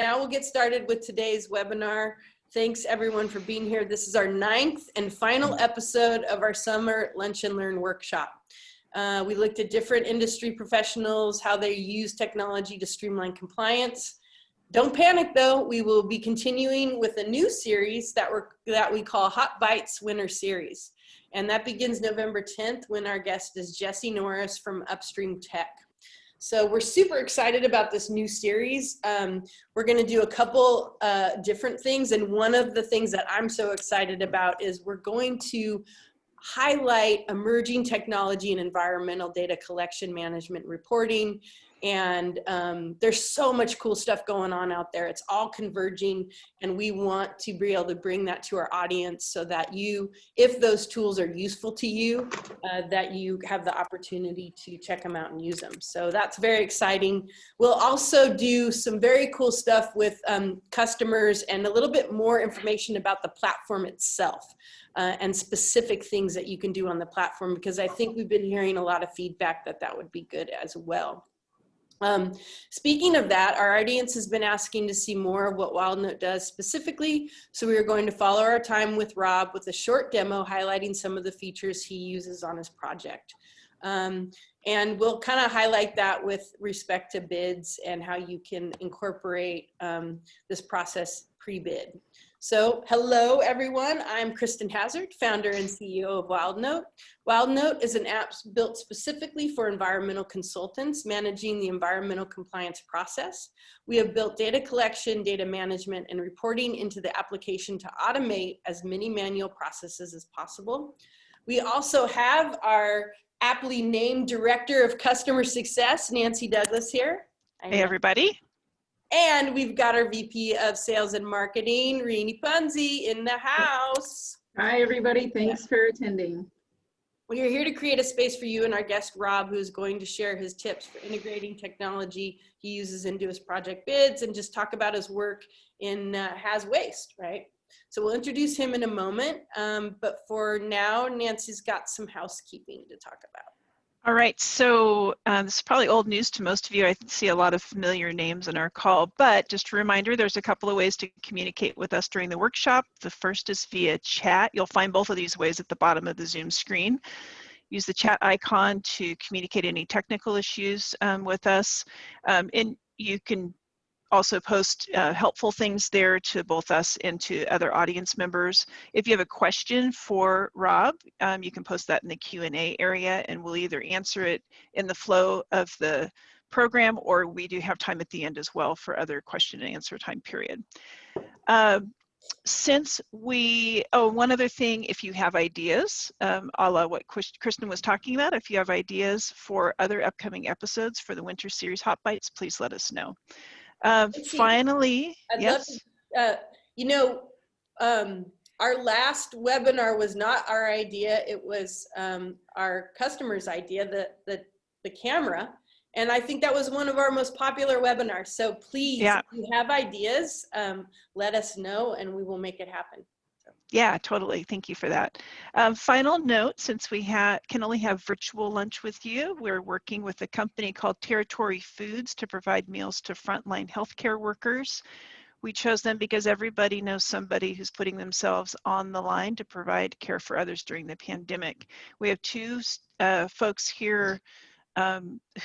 now we'll get started with today's webinar. Thanks everyone for being here. This is our 9th and final episode of our summer Lunch and Learn workshop. We looked at different industry professionals, how they use technology to streamline compliance. Don't panic though, we will be continuing with a new series that we call Hot Bites Winter Series. And that begins November 10th when our guest is Jesse Norris from Upstream Tech. So we're super excited about this new series. We're gonna do a couple different things, and one of the things that I'm so excited about is we're going to highlight emerging technology in environmental data collection, management, reporting. And there's so much cool stuff going on out there. It's all converging, and we want to be able to bring that to our audience so that you, if those tools are useful to you, that you have the opportunity to check them out and use them. So that's very exciting. We'll also do some very cool stuff with customers and a little bit more information about the platform itself and specific things that you can do on the platform, because I think we've been hearing a lot of feedback that that would be good as well. Speaking of that, our audience has been asking to see more of what Wildnote does specifically, so we are going to follow our time with Rob with a short demo highlighting some of the features he uses on his project. And we'll kind of highlight that with respect to bids and how you can incorporate this process pre-bid. So hello everyone, I'm Kristen Hazard, founder and CEO of Wildnote. Wildnote is an app built specifically for environmental consultants managing the environmental compliance process. We have built data collection, data management, and reporting into the application to automate as many manual processes as possible. We also have our aptly named Director of Customer Success, Nancy Douglas here. Hey everybody. And we've got our VP of Sales and Marketing, Rini Punzi, in the house. Hi, everybody. Thanks for attending. We are here to create a space for you and our guest, Rob, who's going to share his tips for integrating technology he uses into his project bids and just talk about his work in HazWaste, right? So we'll introduce him in a moment. But for now, Nancy's got some housekeeping to talk about. All right, so this is probably old news to most of you. I see a lot of familiar names in our call, but just a reminder, there's a couple of ways to communicate with us during the workshop. The first is via chat. You'll find both of these ways at the bottom of the Zoom screen. Use the chat icon to communicate any technical issues with us. And you can also post helpful things there to both us and to other audience members. If you have a question for Rob, you can post that in the Q&A area, and we'll either answer it in the flow of the program, or we do have time at the end as well for other question and answer time period. One other thing, if you have ideas, a la what Kristen was talking about, if you have ideas for other upcoming episodes for the Winter Series Hot Bites, please let us know. Finally, yes. You know, our last webinar was not our idea. It was our customer's idea, the camera. And I think that was one of our most popular webinars. So please, if you have ideas, let us know and we will make it happen. Yeah, totally. Thank you for that. Final note, since we can only have virtual lunch with you, we're working with a company called Territory Foods to provide meals to frontline healthcare workers. We chose them because everybody knows somebody who's putting themselves on the line to provide care for others during the pandemic. We have two folks here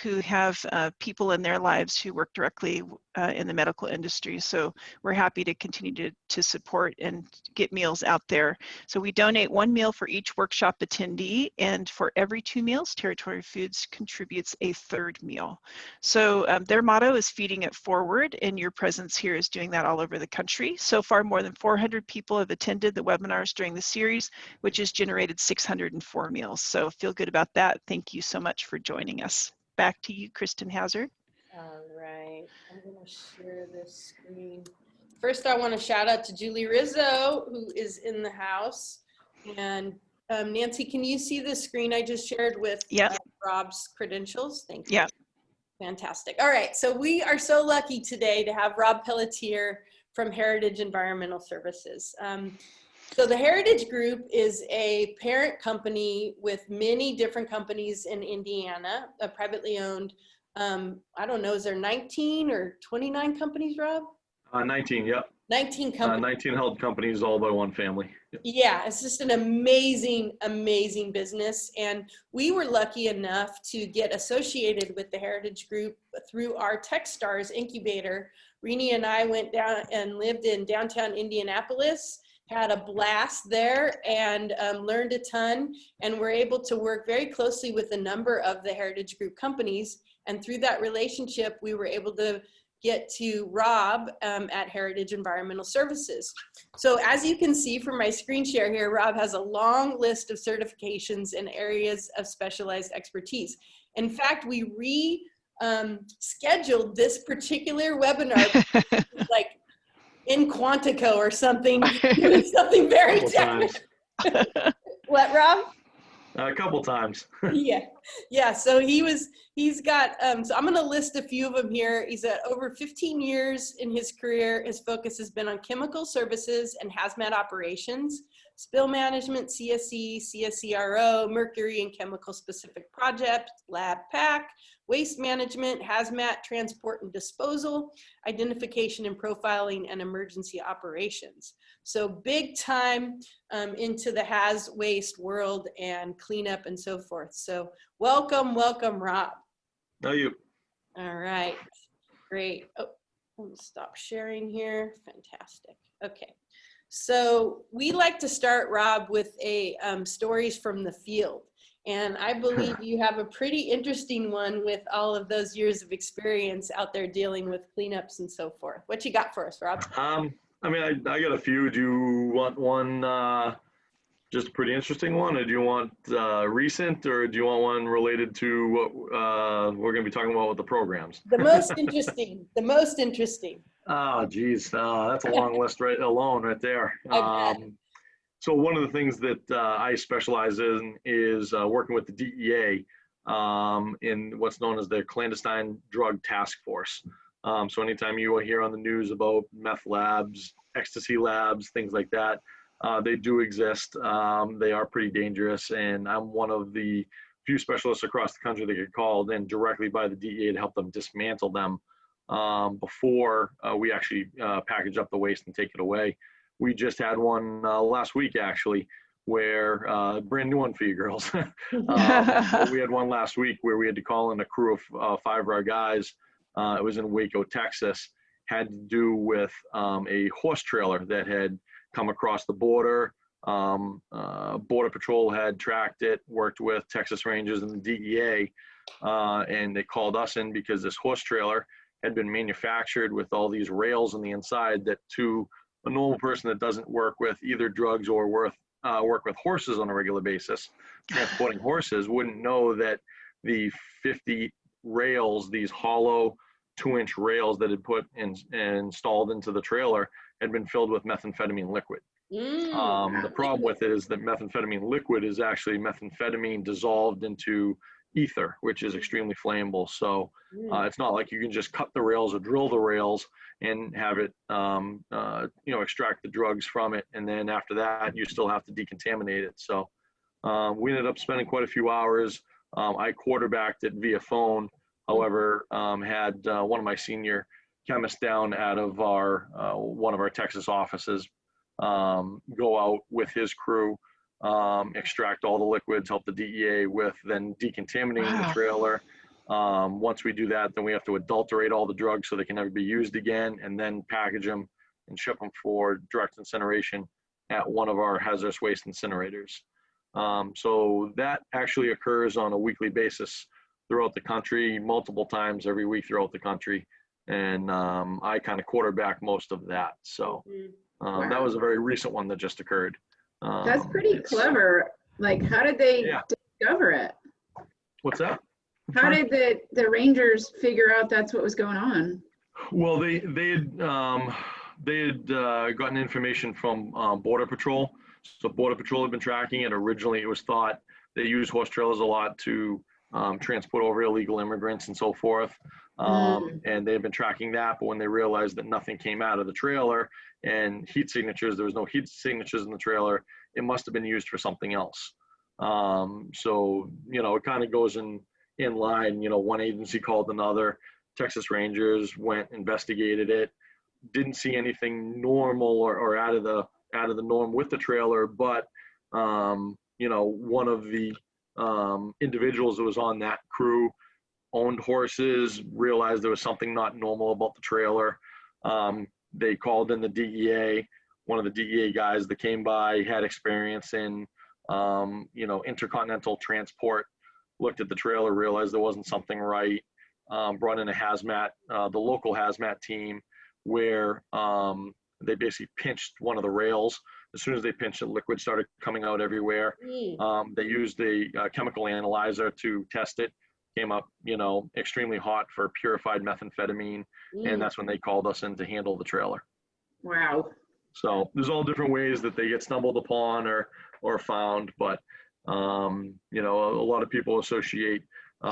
who have people in their lives who work directly in the medical industry. So we're happy to continue to support and get meals out there. So we donate 1 meal for each workshop attendee, and for every 2 meals, Territory Foods contributes a 3rd meal. So their motto is feeding it forward, and your presence here is doing that all over the country. So far, more than 400 people have attended the webinars during the series, which has generated 604 meals. So feel good about that. Thank you so much for joining us. Back to you, Kristen Hazard. All right, I'm gonna share this screen. First, I want to shout out to Julie Rizzo, who is in the house. And Nancy, can you see the screen I just shared with Rob's credentials? Thank you. Yeah. Fantastic. All right, so we are so lucky today to have Rob Pelletier from Heritage Environmental Services. So the Heritage Group is a parent company with many different companies in Indiana, a privately owned, I don't know, is there 19 or 29 companies, Rob? 19, yep. 19 companies. 19 held companies all by one family. Yep. Yeah, it's just an amazing, amazing business. And we were lucky enough to get associated with the Heritage Group through our Techstars incubator. Rini and I went down and lived in downtown Indianapolis, had a blast there, and learned a ton, and were able to work very closely with a number of the Heritage Group companies. And through that relationship, we were able to get to Rob at Heritage Environmental Services. So as you can see from my screen share here, Rob has a long list of certifications in areas of specialized expertise. In fact, we scheduled this particular webinar like in Quantico or something, something very technical. What, Rob? A couple times. Yeah. So he's got, so I'm going to list a few of them here. He's at over 15 years in his career. His focus has been on chemical services and HazMat operations, spill management, CSE, CSCRO, mercury and chemical specific projects, lab pack, waste management, HazMat, transport and disposal, identification and profiling, and emergency operations. So big time into the haz waste world and cleanup and so forth. So welcome, Rob. No, you. All right, great. Oh, let me stop sharing here. Fantastic. Okay. So we like to start, Rob, with a stories from the field. And I believe you have a pretty interesting one with all of those years of experience out there dealing with cleanups and so forth. What you got for us, Rob? I mean, I got a few. Do you want one, just a pretty interesting one, or do you want recent, or do you want one related to what we're going to be talking about with the programs? The most interesting, the most interesting. Oh, geez. That's a long list right there. So one of the things that I specialize in is working with the DEA in what's known as their Clandestine Drug Task Force. So anytime you hear on the news about meth labs, ecstasy labs, things like that, they do exist. They are pretty dangerous, and I'm one of the few specialists across the country that get called in directly by the DEA to help them dismantle them before we actually package up the waste and take it away. We just had one last week, actually, where brand new one for you girls. We had one last week where we had to call in a crew of 5 of our guys. It was in Waco, Texas. Had to do with a horse trailer that had come across the border. Border Patrol had tracked it, worked with Texas Rangers and the DEA, and they called us in because this horse trailer had been manufactured with all these rails on the inside that to a normal person that doesn't work with either drugs or work with horses on a regular basis, transporting horses, wouldn't know that the 50 rails, these hollow 2-inch rails that had put in and installed into the trailer, had been filled with methamphetamine liquid. The problem with it is that methamphetamine liquid is actually methamphetamine dissolved into ether, which is extremely flammable. So it's not like you can just cut the rails or drill the rails and have it, extract the drugs from it. And then after that, you still have to decontaminate it. So we ended up spending quite a few hours. I quarterbacked it via phone. However, had one of my senior chemists down out of our one of our Texas offices go out with his crew, extract all the liquids, help the DEA with then decontaminating the trailer. Once we do that, then we have to adulterate all the drugs so they can never be used again, and then package them and ship them for direct incineration at one of our hazardous waste incinerators. So that actually occurs on a weekly basis throughout the country, multiple times every week throughout the country. And I kind of quarterback most of that. So that was a very recent one that just occurred. That's pretty clever. Like, how did they discover it? What's that? How did the Rangers figure out that's what was going on? Well, they had gotten information from Border Patrol. So Border Patrol had been tracking it. Originally, it was thought they use horse trailers a lot to transport over illegal immigrants and so forth. And they've been tracking that, but when they realized that nothing came out of the trailer and heat signatures, there was no heat signatures in the trailer, it must have been used for something else. So, it kind of goes in line, one agency called another, Texas Rangers went, investigated it. didn't see anything normal or out of the norm with the trailer, but you know, one of the individuals that was on that crew owned horses, realized there was something not normal about the trailer. They called in the DEA. One of the DEA guys that came by had experience in, you know, intercontinental transport, looked at the trailer, realized there wasn't something right, brought in a HazMat, the local HazMat team, where they basically pinched one of the rails. As soon as they pinched it, liquid started coming out everywhere. They used a chemical analyzer to test it. Came up, you know, extremely hot for purified methamphetamine, and that's when they called us in to handle the trailer. Wow. So there's all different ways that they get stumbled upon or found, but you know, a lot of people associate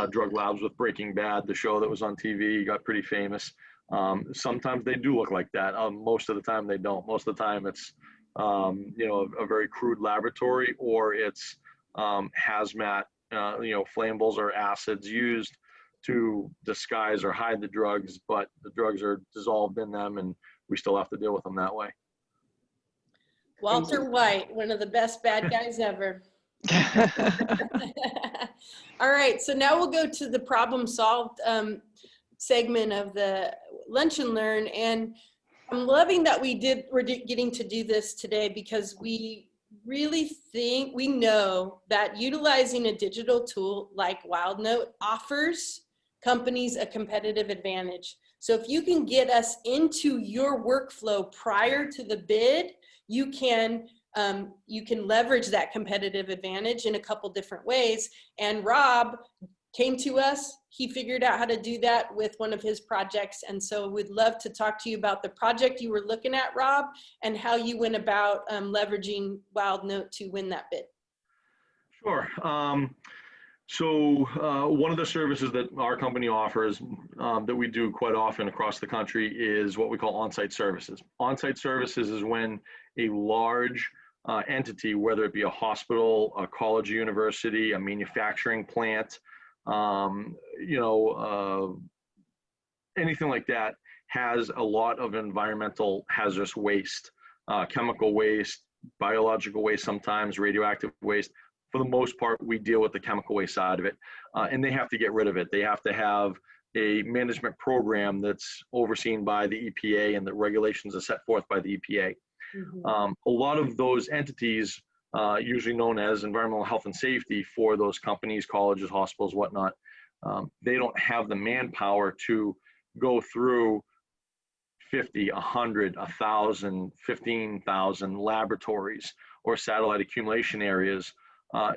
drug labs with Breaking Bad, the show that was on TV, got pretty famous. Sometimes they do look like that. Most of the time they don't. Most of the time it's you know, a very crude laboratory, or it's HazMat, you know, flammables or acids used to disguise or hide the drugs, but the drugs are dissolved in them, and we still have to deal with them that way. Walter White, one of the best bad guys ever. All right, so now we'll go to the problem solved segment of the Lunch and Learn, and I'm loving that we're getting to do this today, because we really think, we know that utilizing a digital tool like Wildnote offers companies a competitive advantage. So if you can get us into your workflow prior to the bid, you can leverage that competitive advantage in a couple different ways. And Rob came to us, he figured out how to do that with one of his projects. And so we'd love to talk to you about the project you were looking at, Rob, and how you went about leveraging Wildnote to win that bid. Sure. So one of the services that our company offers that we do quite often across the country is what we call on-site services. On-site services is when a large entity, whether it be a hospital, a college, a university, a manufacturing plant, you know, anything like that, has a lot of environmental hazardous waste, chemical waste, biological waste, sometimes radioactive waste. For the most part, we deal with the chemical waste side of it, and they have to get rid of it. They have to have a management program that's overseen by the EPA, and the regulations are set forth by the EPA. A lot of those entities, usually known as environmental health and safety for those companies, colleges, hospitals, whatnot, they don't have the manpower to go through 50, 100, 1,000, 15,000 laboratories or satellite accumulation areas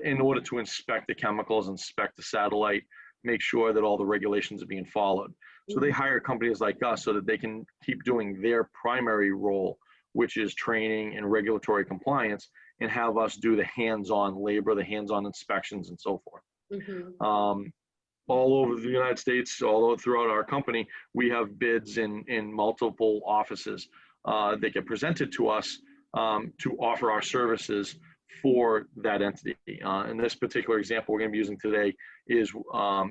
in order to inspect the chemicals, inspect the satellite, make sure that all the regulations are being followed. So they hire companies like us so that they can keep doing their primary role, which is training and regulatory compliance, and have us do the hands-on labor, the hands-on inspections, and so forth. All over the United States, all throughout our company, we have bids in multiple offices that get presented to us to offer our services for that entity. In this particular example we're going to be using today is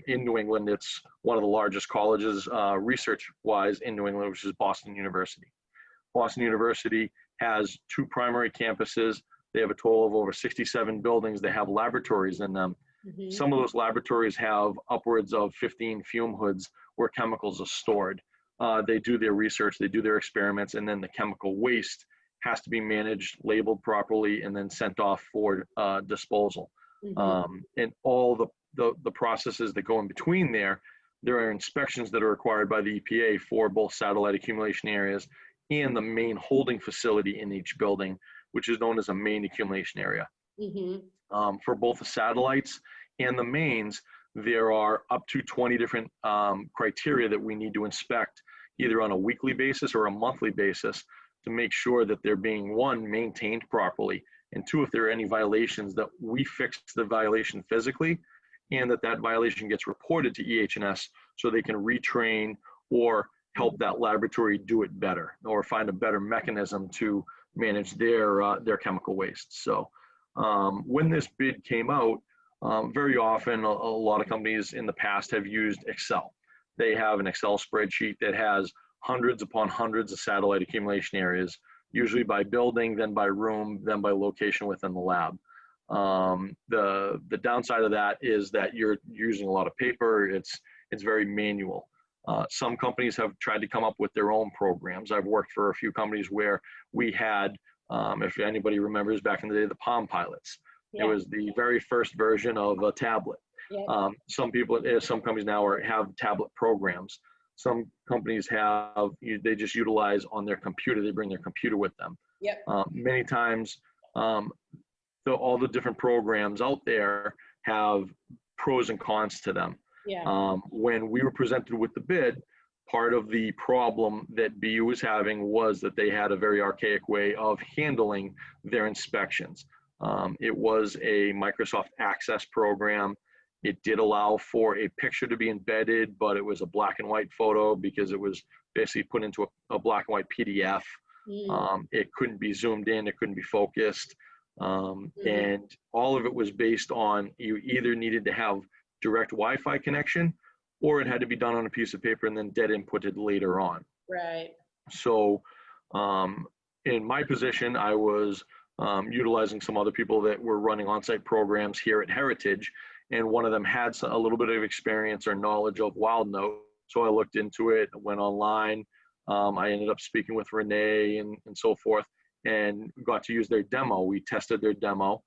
in New England. It's one of the largest colleges research-wise in New England, which is Boston University. Boston University has 2 primary campuses. They have a total of over 67 buildings. They have laboratories in them. Some of those laboratories have upwards of 15 fume hoods where chemicals are stored. They do their research, they do their experiments, and then the chemical waste has to be managed, labeled properly, and then sent off for disposal. And all the processes that go in between there are inspections that are required by the EPA for both satellite accumulation areas and the main holding facility in each building, which is known as a main accumulation area. For both the satellites and the mains, there are up to 20 different criteria that we need to inspect, either on a weekly basis or a monthly basis, to make sure that they're being, 1, maintained properly, and 2, if there are any violations, that we fix the violation physically, and that violation gets reported to EH&S so they can retrain or help that laboratory do it better, or find a better mechanism to manage their chemical waste. So when this bid came out, very often a lot of companies in the past have used Excel. They have an Excel spreadsheet that has hundreds upon hundreds of satellite accumulation areas, usually by building, then by room, then by location within the lab. The downside of that is that you're using a lot of paper. It's very manual. Some companies have tried to come up with their own programs. I've worked for a few companies where we had, if anybody remembers back in the day, the Palm Pilots. Yeah. It was the very first version of a tablet. Yeah. Some companies now have tablet programs. Some companies they just utilize on their computer. They bring their computer with them. Yep. Many times, all the different programs out there have pros and cons to them. Yeah. When we were presented with the bid, part of the problem that BU was having was that they had a very archaic way of handling their inspections. It was a Microsoft Access program. It did allow for a picture to be embedded, but it was a black and white photo because it was basically put into a black and white PDF. It couldn't be zoomed in, it couldn't be focused. And all of it was based on you either needed to have direct Wi-Fi connection, or it had to be done on a piece of paper and then dead inputted later on. Right. So in my position, I was utilizing some other people that were running on-site programs here at Heritage, and one of them had a little bit of experience or knowledge of Wildnote. So I looked into it, went online. I ended up speaking with Renee and so forth, and got to use their demo. We tested their demo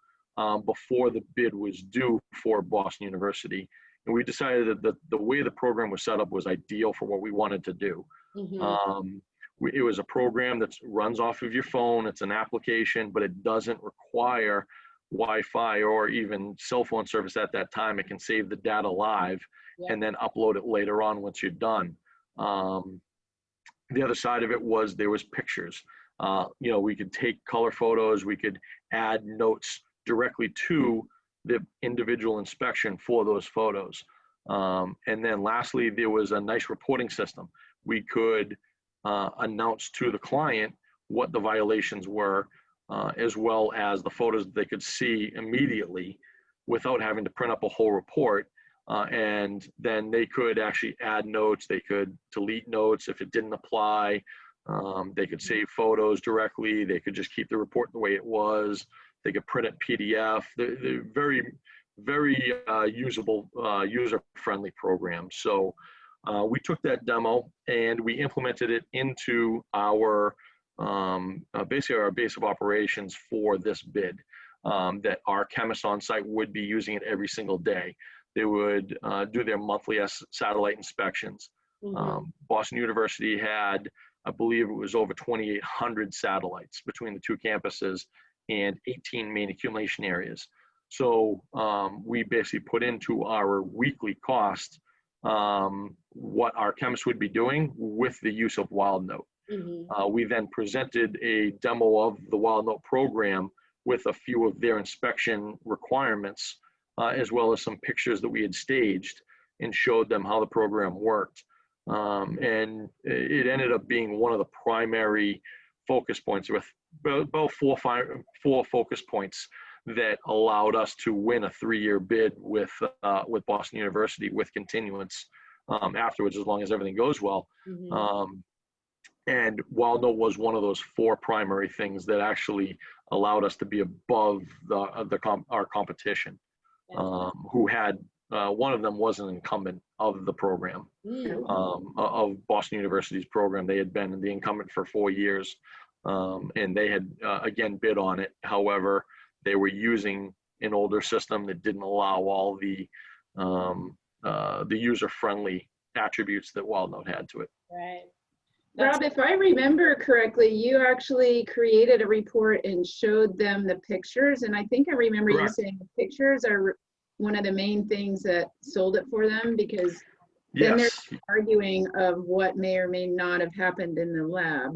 before the bid was due for Boston University. And we decided that the way the program was set up was ideal for what we wanted to do. It was a program that runs off of your phone. It's an application, but it doesn't require Wi-Fi or even cell phone service at that time. It can save the data live and then upload it later on once you're done. The other side of it was there was pictures. We could take color photos. We could add notes directly to the individual inspection for those photos. And then lastly, there was a nice reporting system. We could announce to the client what the violations were, as well as the photos that they could see immediately without having to print up a whole report. And then they could actually add notes. They could delete notes if it didn't apply. They could save photos directly. They could just keep the report the way it was. They could print it PDF. They're very, very usable, user-friendly program. So we took that demo and we implemented it into our basically our base of operations for this bid. That our chemists on site would be using it every single day. They would do their monthly satellite inspections. Boston University had, I believe it was over 2,800 satellites between the two campuses and 18 main accumulation areas. So we basically put into our weekly cost what our chemists would be doing with the use of Wildnote. We then presented a demo of the Wildnote program with a few of their inspection requirements, as well as some pictures that we had staged, and showed them how the program worked. And it ended up being one of the primary focus points, with about four focus points that allowed us to win a 3-year bid with Boston University with continuance afterwards, as long as everything goes well. And Wildnote was one of those 4 primary things that actually allowed us to be above our competition, who had, one of them was an incumbent of the program, of Boston University's program. They had been the incumbent for 4 years, and they had, again, bid on it. However, they were using an older system that didn't allow all the user-friendly attributes that Wildnote had to it. Right. Rob, if I remember correctly, you actually created a report and showed them the pictures. And I think I remember you saying the pictures are one of the main things that sold it for them, because then they're arguing of what may or may not have happened in the lab.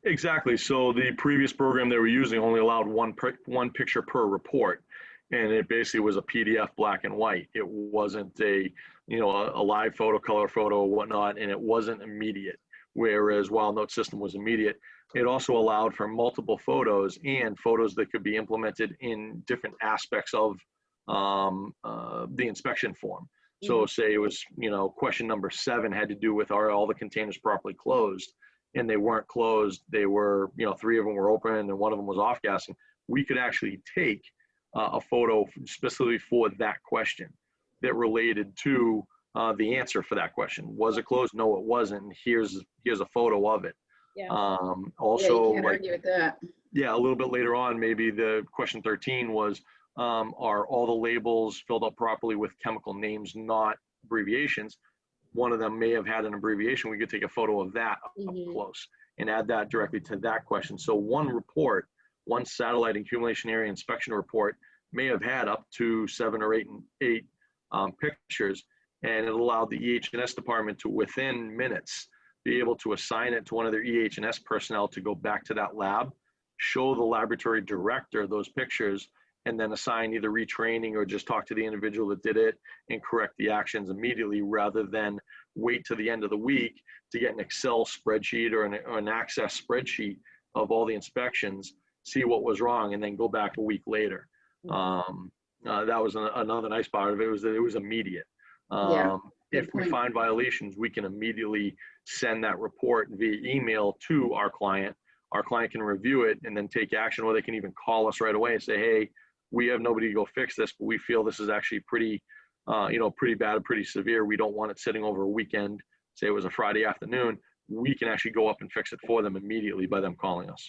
Exactly. So the previous program they were using only allowed one picture per report. And it basically was a PDF black and white. It wasn't a live photo, color photo, or whatnot, and it wasn't immediate. Whereas Wildnote system was immediate. It also allowed for multiple photos and photos that could be implemented in different aspects of the inspection form. So say it was, question number 7 had to do with are all the containers properly closed, and they weren't closed. They were, 3 of them were open and 1 of them was off gassing. We could actually take a photo specifically for that question that related to the answer for that question. Was it closed? No, it wasn't. Here's a photo of it. Yeah. Also, you can't argue with that. Yeah, a little bit later on, maybe the question 13 was, are all the labels filled out properly with chemical names, not abbreviations? One of them may have had an abbreviation. We could take a photo of that up close and add that directly to that question. So one report, one satellite accumulation area inspection report may have had up to 7 or 8 pictures, and it allowed the EH&S department to, within minutes, be able to assign it to one of their EH&S personnel to go back to that lab, show the laboratory director those pictures, and then assign either retraining or just talk to the individual that did it and correct the actions immediately, rather than wait to the end of the week to get an Excel spreadsheet or an Access spreadsheet of all the inspections, see what was wrong, and then go back a week later. That was another nice part of it, was that it was immediate. If we find violations, we can immediately send that report via email to our client. Our client can review it and then take action, or they can even call us right away and say, hey, we have nobody to go fix this, but we feel this is actually pretty bad, pretty severe. We don't want it sitting over a weekend. Say it was a Friday afternoon. We can actually go up and fix it for them immediately by them calling us.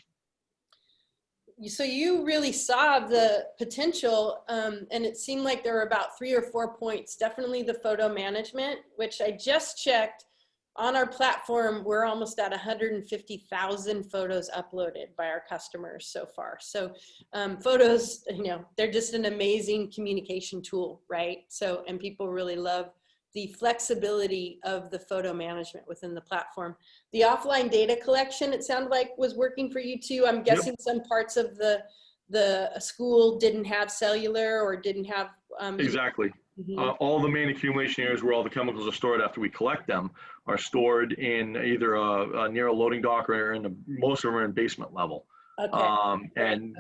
So you really saw the potential, and it seemed like there were about 3 or 4 points. Definitely the photo management, which I just checked. On our platform, we're almost at 150,000 photos uploaded by our customers so far. So photos, they're just an amazing communication tool, right? So, and people really love the flexibility of the photo management within the platform. The offline data collection, it sounded like, was working for you too. I'm guessing some parts of the school didn't have cellular or didn't have. Exactly. All the main accumulation areas where all the chemicals are stored after we collect them are stored in either near a loading dock, or most of them are in basement level. And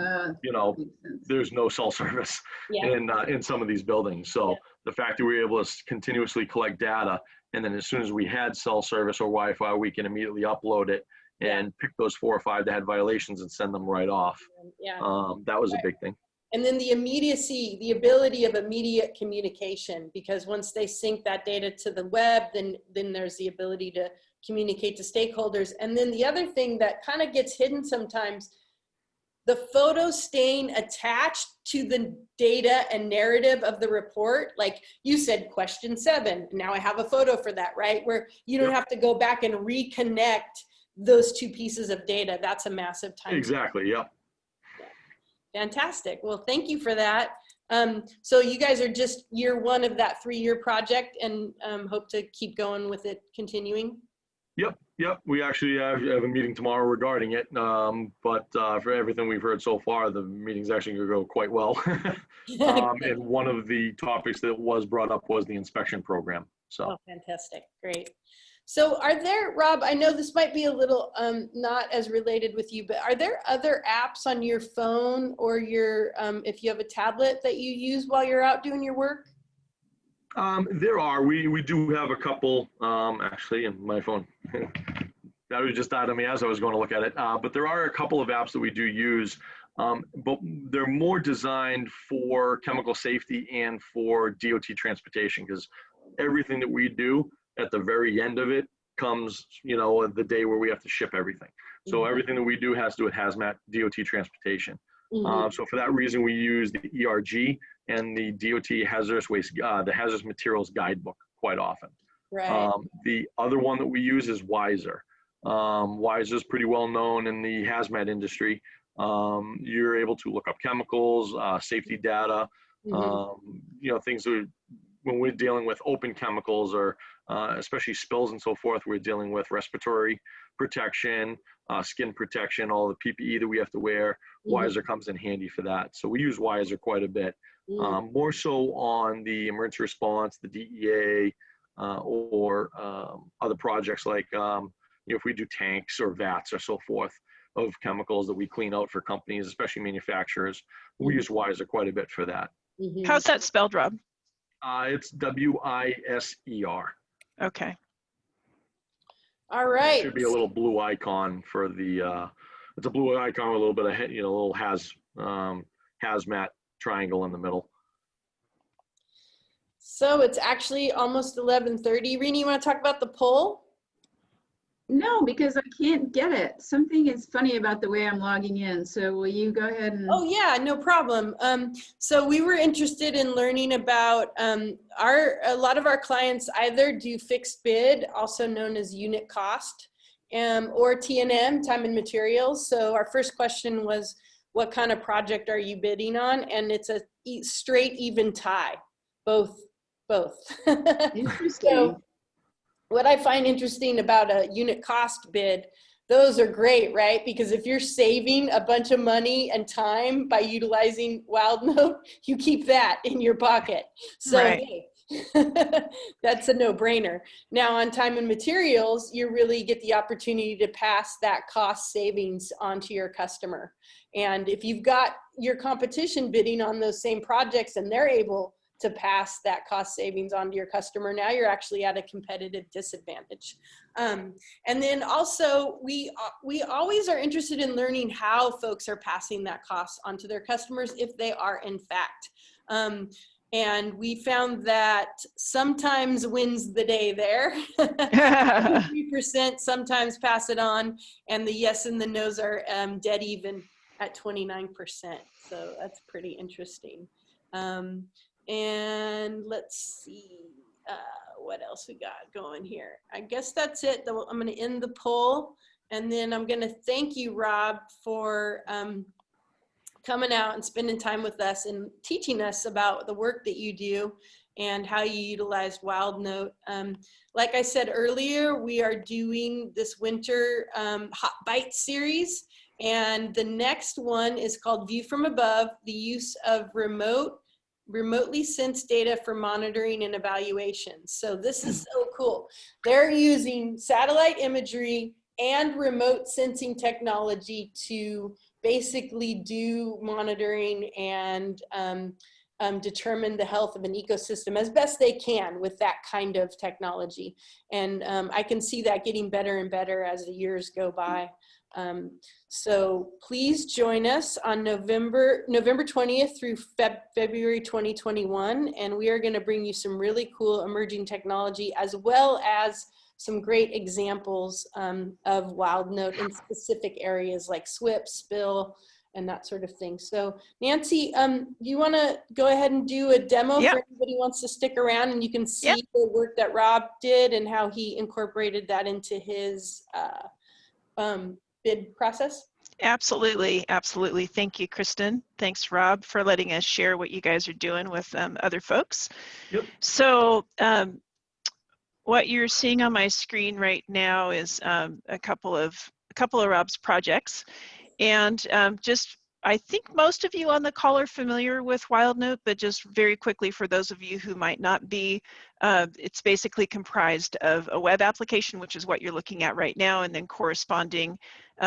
there's no cell service in some of these buildings. So the fact that we were able to continuously collect data, and then as soon as we had cell service or Wi-Fi, we can immediately upload it and pick those 4 or 5 that had violations and send them right off. That was a big thing. And then the immediacy, the ability of immediate communication, because once they sync that data to the web, then there's the ability to communicate to stakeholders. And then the other thing that kind of gets hidden sometimes, the photos staying attached to the data and narrative of the report. Like you said, question 7, now I have a photo for that, right? Where you don't have to go back and reconnect those 2 pieces of data. That's a massive time. Exactly, yeah. Fantastic. Well, thank you for that. So you guys are just year 1 of that 3-year project, and hope to keep going with it, continuing? Yep. We actually have a meeting tomorrow regarding it. But for everything we've heard so far, the meeting's actually going to go quite well. And one of the topics that was brought up was the inspection program. So. Oh, fantastic. Great. So are there, Rob, I know this might be a little not as related with you, but are there other apps on your phone or your, if you have a tablet, that you use while you're out doing your work? There are. We do have a couple, actually, in my phone. That was just out of me as I was going to look at it. But there are a couple of apps that we do use, but they're more designed for chemical safety and for DOT transportation, because everything that we do at the very end of it comes, the day where we have to ship everything. So everything that we do has to do with HazMat DOT transportation. So for that reason, we use the ERG and the DOT hazardous waste, the hazardous materials guidebook quite often. Right. The other one that we use is Wiser. Wiser is pretty well known in the hazmat industry. You're able to look up chemicals, safety data, things that when we're dealing with open chemicals or especially spills and so forth, we're dealing with respiratory protection, skin protection, all the PPE that we have to wear. Wiser comes in handy for that. So we use Wiser quite a bit, more so on the emergency response, the DEA, or other projects like if we do tanks or vats or so forth of chemicals that we clean out for companies, especially manufacturers. We use Wiser quite a bit for that. How's that spelled, Rob? It's WISER. Okay. All There right. should be a little blue icon for the, it's a blue icon with a little bit of, you know, a little HazMat triangle in the middle. So it's actually almost 11:30. Rini, you want to talk about the poll? No, because I can't get it. Something is funny about the way I'm logging in. So will you go ahead and? Oh yeah, no problem. So we were interested in learning about a lot of our clients either do fixed bid, also known as unit cost, or T&M, time and materials. So our first question was, what kind of project are you bidding on? And it's a straight even tie, both. Interesting. So what I find interesting about a unit cost bid, those are great, right? Because if you're saving a bunch of money and time by utilizing Wildnote, you keep that in your pocket. So Right. hey, that's a no-brainer. Now on time and materials, you really get the opportunity to pass that cost savings onto your customer. And if you've got your competition bidding on those same projects and they're able to pass that cost savings on to your customer, now you're actually at a competitive disadvantage. And then also we always are interested in learning how folks are passing that cost onto their customers if they are in fact. And we found that sometimes wins the day there. 3% sometimes pass it on, and the yes and the no's are dead even at 29%. So that's pretty interesting. And let's see, what else we got going here. I guess that's it. I'm going to end the poll, and then I'm going to thank you, Rob, for coming out and spending time with us and teaching us about the work that you do and how you utilize Wildnote. Like I said earlier, we are doing this winter Hot Bite series, and the next one is called View from Above, the use of remotely sensed data for monitoring and evaluation. So this is so cool. They're using satellite imagery and remote sensing technology to basically do monitoring and determine the health of an ecosystem as best they can with that kind of technology. And I can see that getting better and better as the years go by. So please join us on November 20th through February 2021. And we are going to bring you some really cool emerging technology, as well as some great examples of Wildnote in specific areas like SWIP, spill, and that sort of thing. So Nancy, do you want to go ahead and do a demo for anybody who wants to stick around, and you can see the work that Rob did and how he incorporated that into his bid process? Absolutely, absolutely. Thank you, Kristen. Thanks, Rob, for letting us share what you guys are doing with other folks. Yep. So what you're seeing on my screen right now is a couple of Rob's projects, and just I think most of you on the call are familiar with Wildnote, but just very quickly for those of you who might not be, it's basically comprised of a web application, which is what you're looking at right now, and then corresponding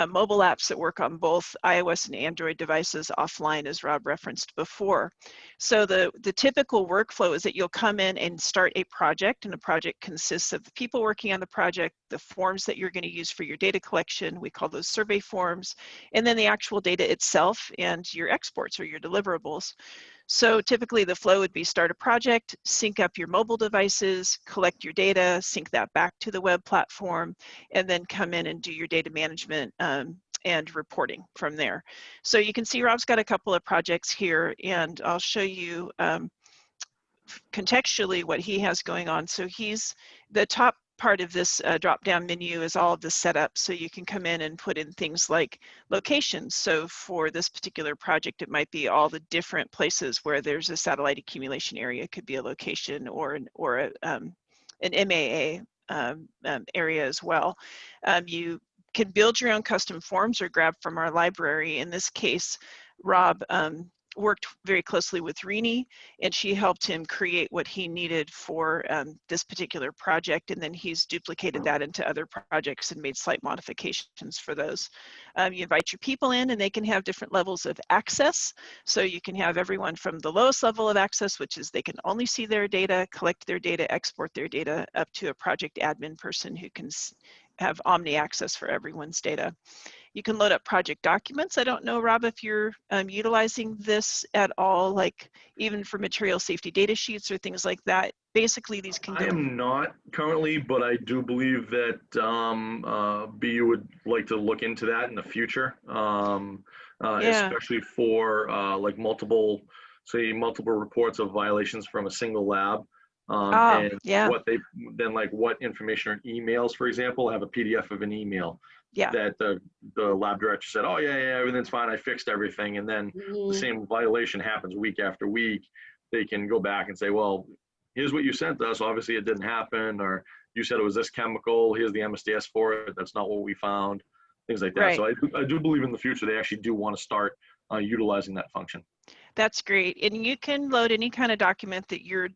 mobile apps that work on both iOS and Android devices offline, as Rob referenced before. So the typical workflow is that you'll come in and start a project, and a project consists of the people working on the project, the forms that you're going to use for your data collection, we call those survey forms, and then the actual data itself and your exports or your deliverables. So typically the flow would be start a project, sync up your mobile devices, collect your data, sync that back to the web platform, and then come in and do your data management and reporting from there. So you can see Rob's got a couple of projects here, and I'll show you contextually what he has going on. So the top part of this drop-down menu is all of the setup, so you can come in and put in things like locations. So for this particular project, it might be all the different places where there's a satellite accumulation area. It could be a location or an MAA area as well. You can build your own custom forms or grab from our library. In this case, Rob worked very closely with Rini, and she helped him create what he needed for this particular project, and then he's duplicated that into other projects and made slight modifications for those. You invite your people in, and they can have different levels of access. So you can have everyone from the lowest level of access, which is they can only see their data, collect their data, export their data, up to a project admin person who can have omni access for everyone's data. You can load up project documents. I don't know, Rob, if you're utilizing this at all, like even for material safety data sheets or things like that. Basically, these can go. I am not currently, but I do believe that BU would like to look into that in the future, especially for like multiple reports of violations from a single lab. And what they then, like what information are emails, for example, have a PDF of an email that the lab director said, oh yeah, everything's fine, I fixed everything, and then the same violation happens week after week. They can go back and say, well, here's what you sent us, obviously it didn't happen, or you said it was this chemical, here's the MSDS for it, that's not what we found, things like that. Right. So I do believe in the future they actually do want to start utilizing that function. That's great. And you can load any kind of document that your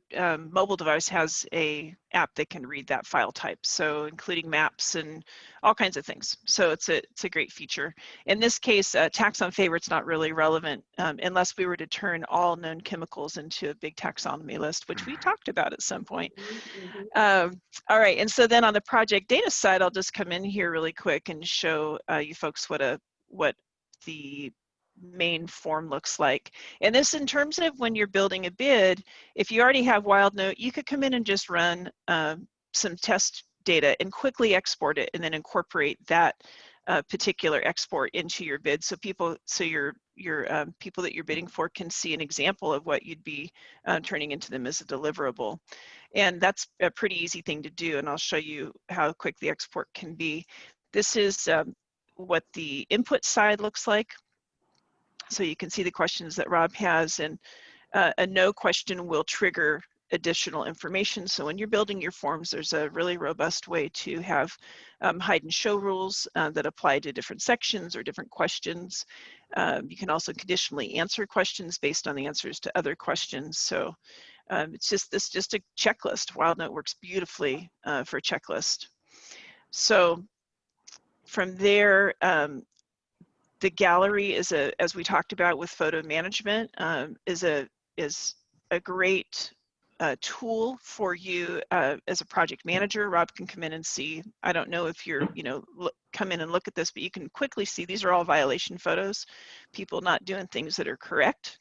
mobile device has a app that can read that file type. So including maps and all kinds of things. So it's a great feature. In this case, taxon favorite's not really relevant unless we were to turn all known chemicals into a big taxonomy list, which we talked about at some point. All right. And so then on the project data side, I'll just come in here really quick and show you folks what the main form looks like. And this, in terms of when you're building a bid, if you already have Wildnote, you could come in and just run some test data and quickly export it, and then incorporate that particular export into your bid, so your people that you're bidding for can see an example of what you'd be turning into them as a deliverable. And that's a pretty easy thing to do, and I'll show you how quick the export can be. This is what the input side looks like. So you can see the questions that Rob has, and a no question will trigger additional information. So when you're building your forms, there's a really robust way to have hide and show rules that apply to different sections or different questions. You can also conditionally answer questions based on the answers to other questions. So it's just a checklist. Wildnote works beautifully for a checklist. So from there, the gallery is as we talked about with photo management, is a great tool for you as a project manager. Rob can come in and see. I don't know if you're, come in and look at this, but you can quickly see these are all violation photos, people not doing things that are correct.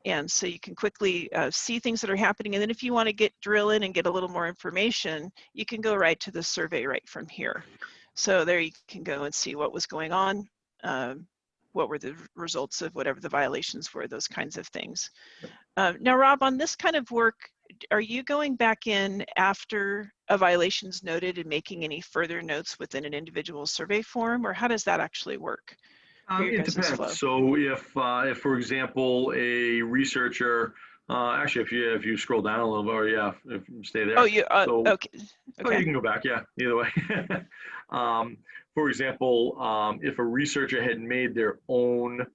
And so you can quickly see things that are happening. And then if you want to drill in and get a little more information, you can go right to the survey right from here. So there you can go and see what was going on. What were the results of whatever the violations were, those kinds of things. Now, Rob, on this kind of work, are you going back in after a violation's noted and making any further notes within an individual survey form, or how does that actually work? It depends. Flow? So if, for example, a researcher, actually, if you scroll down a little bit, or if you stay there. Oh, you, okay. Oh, you can go back, either way. For example, if a researcher had made their own,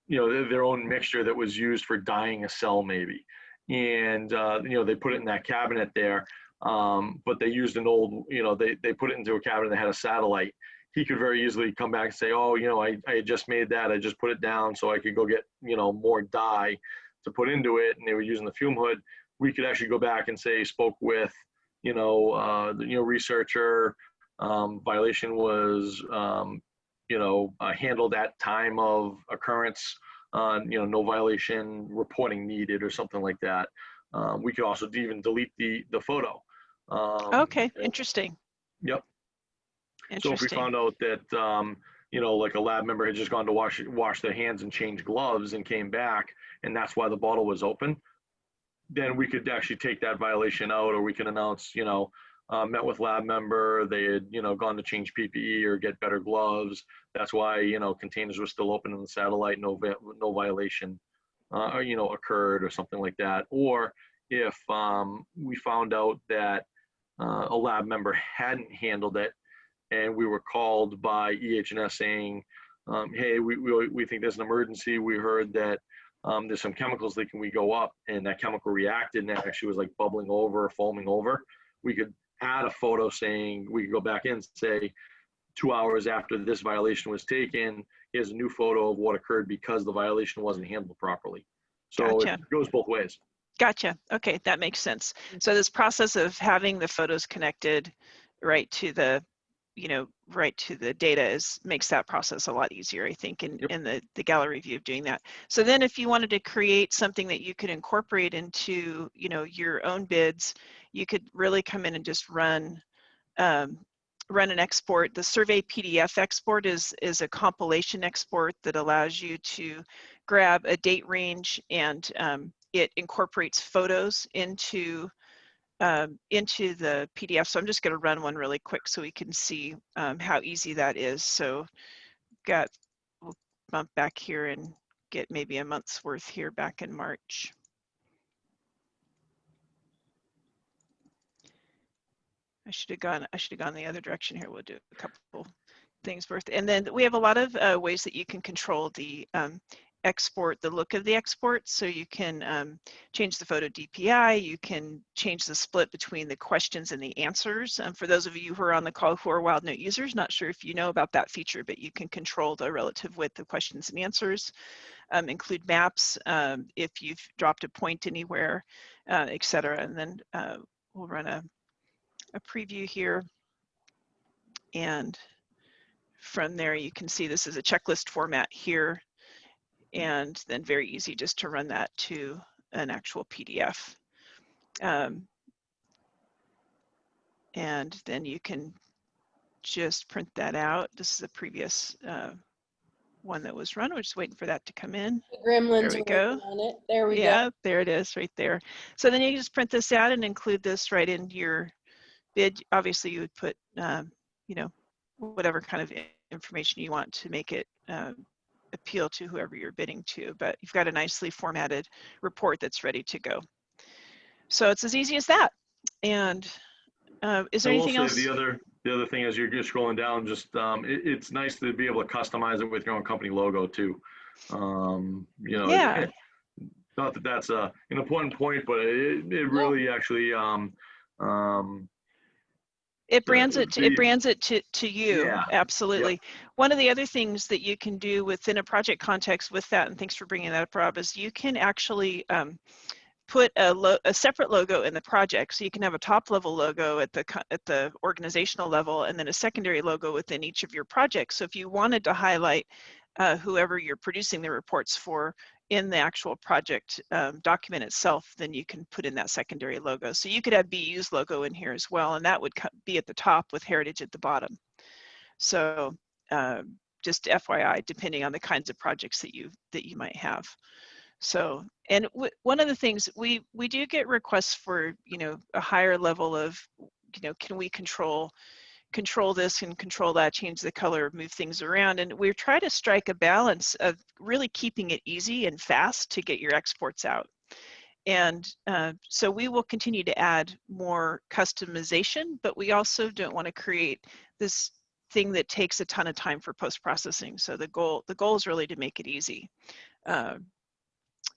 their own mixture that was used for dyeing a cell, maybe, and they put it in that cabinet there, but they used an old, they put it into a cabinet that had a satellite. He could very easily come back and say, oh, I just made that, I just put it down so I could go get, more dye to put into it, and they were using the fume hood. We could actually go back and say, spoke with, the researcher, violation was, handled at time of occurrence, no violation reporting needed or something like that. We could also even delete the photo. Okay, interesting. Yep. So if we found out that, like a lab member had just gone to wash their hands and change gloves and came back, and that's why the bottle was open, then we could actually take that violation out, or we can announce, met with lab member, they had, gone to change PPE or get better gloves. That's why, containers were still open in the satellite, no violation, occurred or something like that. Or if we found out that a lab member hadn't handled it, and we were called by EH&S saying, hey, we think there's an emergency. We heard that there's some chemicals that can we go up, and that chemical reacted and that actually was like bubbling over, foaming over. We could add a photo saying, we could go back in and say, 2 hours after this violation was taken, here's a new photo of what occurred because the violation wasn't handled properly. So Gotcha. it goes both ways. Gotcha. Okay, that makes sense. So this process of having the photos connected right to the, right to the data makes that process a lot easier, I think, in the gallery view of doing that. So then if you wanted to create something that you could incorporate into, your own bids, you could really come in and just run an export. The survey PDF export is a compilation export that allows you to grab a date range, and it incorporates photos into the PDF. So I'm just going to run one really quick so we can see how easy that is. So we'll bump back here and get maybe a month's worth here back in March. I should have gone the other direction here. We'll do a couple things worth. And then we have a lot of ways that you can control the export, the look of the export. So you can change the photo DPI. You can change the split between the questions and the answers. For those of you who are on the call who are Wildnote users, not sure if you know about that feature, but you can control the relative width of questions and answers. Include maps if you've dropped a point anywhere, etc. And then we'll run a preview here, and from there you can see this is a checklist format here, and then very easy just to run that to an actual PDF, and then you can just print that out. This is a previous one that was run. We're just waiting for that to come in. The gremlins there we are go. on it. There we go. Yeah, there it is right there. So then you can just print this out and include this right into your bid. Obviously you would put whatever kind of information you want to make it appeal to whoever you're bidding to, but you've got a nicely formatted report that's ready to go. So it's as easy as that. And is there anything else? The other thing as you're just scrolling down, just it's nice to be able to customize it with your own company logo too. Yeah. Not that that's an important point, but it really actually it brands it to you. Yeah. Absolutely. Yep. One of the other things that you can do within a project context with that, and thanks for bringing that up, Rob, is you can actually put a separate logo in the project. So you can have a top level logo at the organizational level, and then a secondary logo within each of your projects. So if you wanted to highlight whoever you're producing the reports for in the actual project document itself, then you can put in that secondary logo. So you could have BU's logo in here as well, and that would be at the top with Heritage at the bottom. So just FYI, depending on the kinds of projects that you might have. So, and one of the things we do get requests for, a higher level of, can we control this and control that, change the color, move things around. And we're trying to strike a balance of really keeping it easy and fast to get your exports out. And so we will continue to add more customization, but we also don't want to create this thing that takes a ton of time for post-processing. So the goal is really to make it easy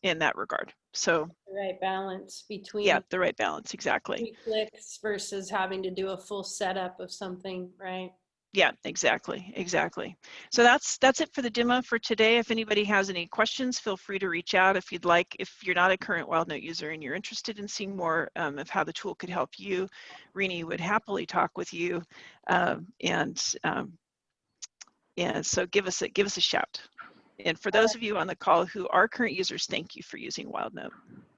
in that regard. So The right balance between the right balance, exactly. 3 clicks versus having to do a full setup of something, right? Yeah, exactly. So that's it for the demo for today. If anybody has any questions, feel free to reach out if you'd like. If you're not a current Wildnote user and you're interested in seeing more of how the tool could help you, Rini would happily talk with you. And so give us a shout. And for those of you on the call who are current users, thank you for using Wildnote.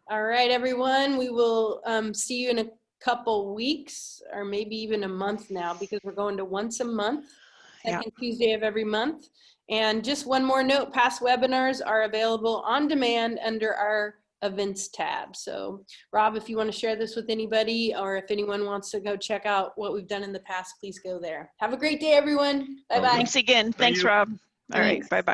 All right, everyone. We will see you in a couple weeks, or maybe even a month now, because we're going to once a month, second Tuesday of every month. And just one more note, past webinars are available on demand under our events tab. So Rob, if you want to share this with anybody, or if anyone wants to go check out what we've done in the past, please go there. Have a great day, everyone. Bye-bye. Thanks again. Thanks, Rob. All right. Bye-bye.